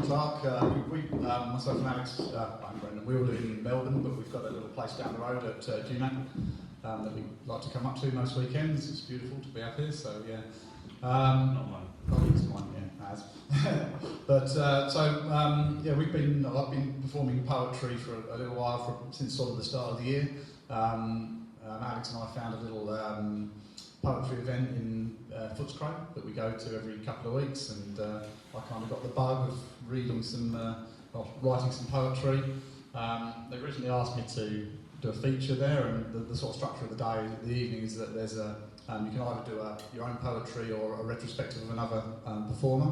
Clark. Myself and Alex, I'm Brendan, we all live in Melbourne, but we've got a little place down the road at GMAC that we like to come up to most weekends. It's beautiful to be up here, so yeah. Not mine. Oh, it's mine, yeah, as. But I've been performing poetry for a little while, since sort of the start of the year. Alex and I found a little poetry event in Footscray that we go to every couple of weeks, and I kind of got the bug of writing some poetry. They originally asked me to do a feature there, and the sort of structure of the day, the evening, is that there's you can either do your own poetry or a retrospective of another performer.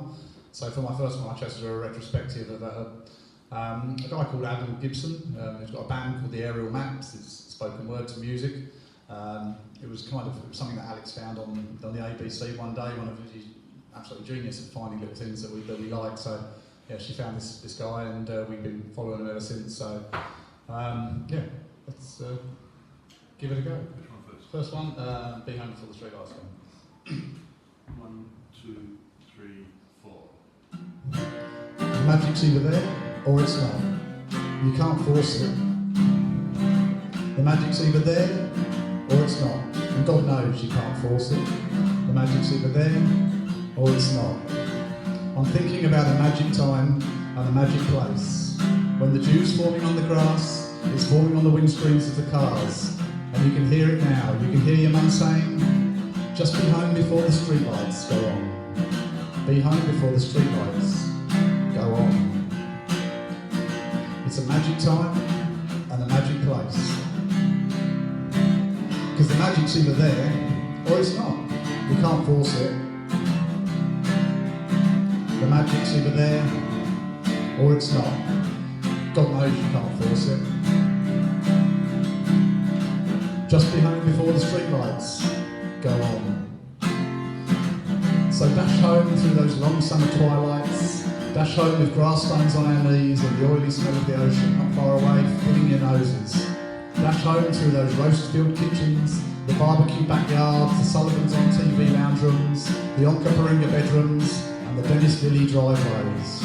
So for my first one, I chose to do a retrospective of a guy called Adam Gibson. He's got a band called the Aerial Maps. It's spoken word to music. It was kind of something that Alex found on the ABC one day. One of his absolute genius at finding little things that we like. So yeah, she found this guy, and we've been following him ever since. So yeah, let's give it a go. Which one first? First one, Be Home Before the Streetlights Come. 1, 2, 3, 4. The magic's either there or it's not. You can't force it. The magic's either there or it's not. And God knows you can't force it. The magic's either there or it's not. I'm thinking about a magic time and a magic place. When the dew's forming on the grass, it's forming on the windscreens of the cars. And you can hear it now. You can hear your mum saying, just be home before the streetlights go on. Be home before the streetlights go on. It's a magic time and a magic place. Because the magic's either there or it's not. You can't force it. The magic's either there or it's not. God knows you can't force it. Just be home before the streetlights go on. So dash home through those long summer twilights. Dash home with grass stains on our knees and the oily smell of the ocean not far away, filling your noses. Dash home through those roast-filled kitchens, the barbecue backyards, the Sullivans on TV lounge rooms, the Onka Paringa bedrooms, and the Dennis Lilly driveways.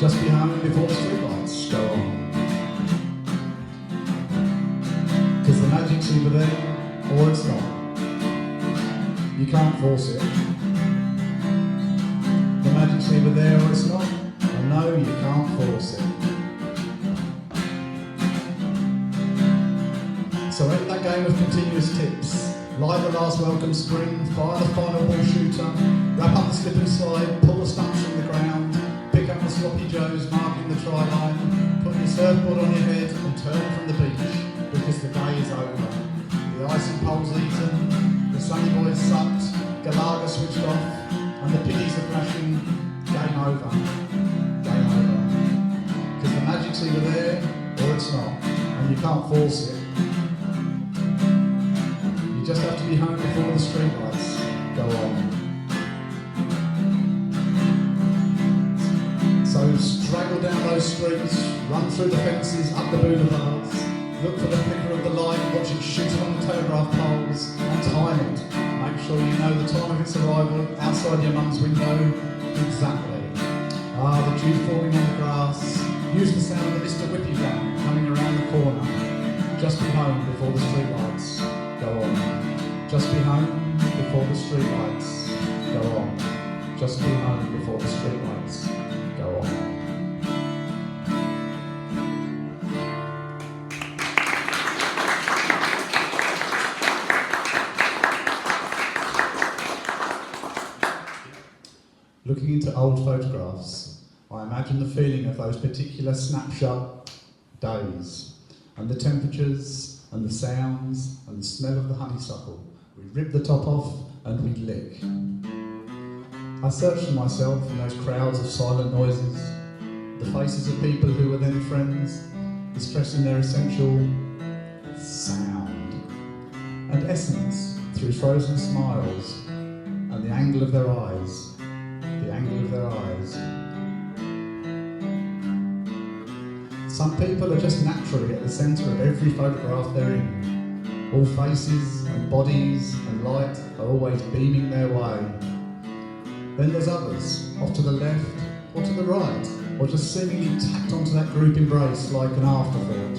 Just be home before the streetlights go on. Because the magic's either there or it's not. You can't force it. The magic's either there or it's not. And no, you can't force it. So end that game of continuous tips. Light the last welcome spring, fire the final ball shooter, wrap up the slip and slide, pull the stumps from the ground, pick up the sloppy joes marking the try line, put your surfboard on your head and turn from the beach, because the day is over. The icing pole's eaten, the sunny boys sucked, Galaga switched off, and the piggies are flashing. Game over. Game over. Because the magic's either there or it's not, and you can't force it. You just have to be home before the streetlights go on. So straggle down those streets, run through the fences, up the boulevards, look for the flicker of the light, watch it shoot along the telegraph poles, and time it. Make sure you know the time of its arrival outside your mum's window. Exactly. The dew forming on the grass. Use the sound of the Mr. Whippy van coming around the corner. Just be home before the streetlights go on. Just be home before the streetlights go on. Just be home before the streetlights go on. Looking into old photographs, I imagine the feeling of those particular snapshot days, and the temperatures, and the sounds, and the smell of the honeysuckle. We'd rip the top off, and we'd lick. I searched for myself in those crowds of silent noises, the faces of people who were then friends, expressing their essential sound, and essence through frozen smiles, and the angle of their eyes. The angle of their eyes. Some people are just naturally at the centre of every photograph they're in. All faces and bodies and light are always beaming their way. Then there's others, off to the left or to the right, or just seemingly tacked onto that group embrace like an afterthought.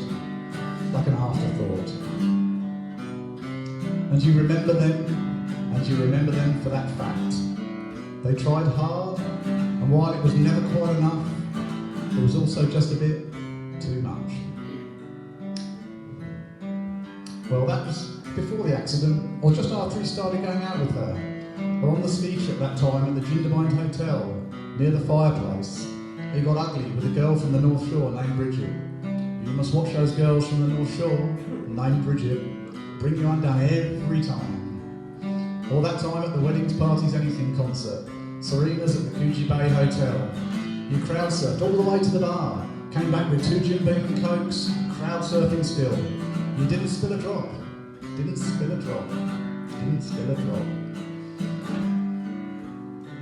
Like an afterthought. And you remember them, and you remember them for that fact. They tried hard, and while it was never quite enough, it was also just a bit too much. Well, that was before the accident, or just after he started going out with her. Or on the ski trip that time at the Jindabyne Hotel, near the fireplace, he got ugly with a girl from the North Shore named Bridget. You must watch those girls from the North Shore, named Bridget, bring you undone every time. Or that time at the Weddings, Parties, Anything concert, Serena's at the Coogee Bay Hotel. You crowd surfed all the way to the bar, came back with 2 Jim Beam and Cokes, crowd surfing still. You didn't spill a drop, didn't spill a drop, didn't spill a drop.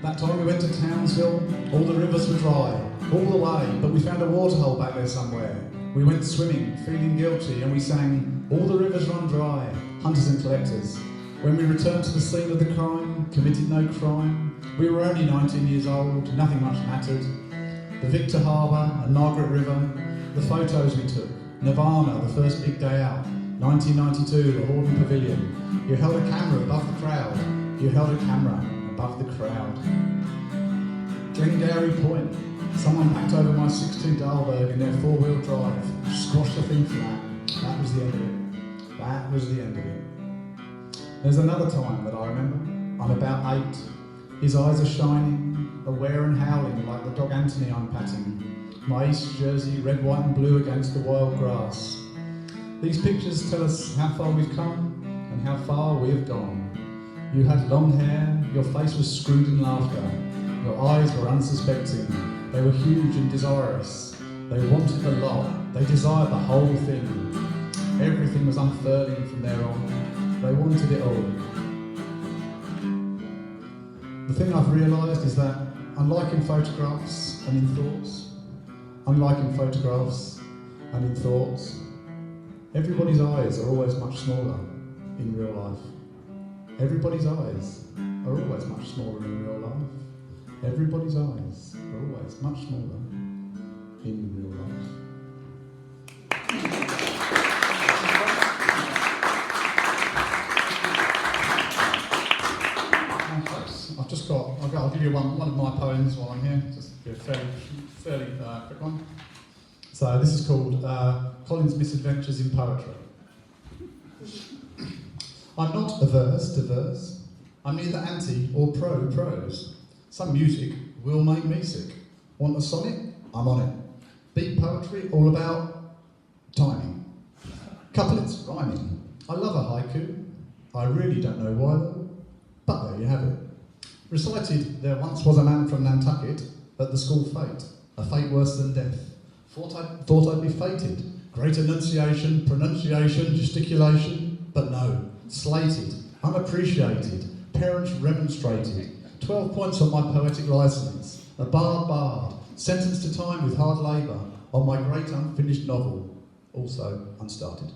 That time we went to Townsville, all the rivers were dry, all the way, but we found a waterhole back there somewhere. We went swimming, feeling guilty, and we sang, all the rivers run dry, hunters and collectors. When we returned to the scene of the crime, committed no crime, we were only 19 years old, nothing much mattered. The Victor Harbour and Margaret River, the photos we took, Nirvana, the first big day out, 1992, the Horden Pavilion. You held a camera above the crowd, you held a camera above the crowd. Glengarry Point, someone packed over my 6.2 Dahlberg in their 4-wheel drive, squashed the thing flat. That was the end of it. That was the end of it. There's another time that I remember. I'm about 8. His eyes are shining, aware and howling like the dog Anthony I'm patting. My East jersey, red, white and blue against the wild grass. These pictures tell us how far we've come and how far we have gone. You had long hair, your face was screwed in laughter. Your eyes were unsuspecting. They were huge and desirous. They wanted the lot. They desired the whole thing. Everything was unfurling from there on. They wanted it all. The thing I've realised is that, unlike in photographs and in thoughts, everybody's eyes are always much smaller in real life. Everybody's eyes are always much smaller in real life. Everybody's eyes are always much smaller in real life. I'll give you one of my poems while I'm here, just be a fairly quick one. So this is called Colin's Misadventures in Poetry. I'm not averse to verse. I'm neither anti or pro prose. Some music will make me sick. Want a sonnet? I'm on it. Beat poetry, all about timing. Couplets, rhyming. I love a haiku. I really don't know why though, but there you have it. Recited, there once was a man from Nantucket at the school fete, a fate worse than death. Thought I'd be fated. Great enunciation, pronunciation, gesticulation, but no, slated, unappreciated, parents remonstrated. 12 points on my poetic licence, a barred, sentenced to time with hard labour on my great unfinished novel, also unstarted.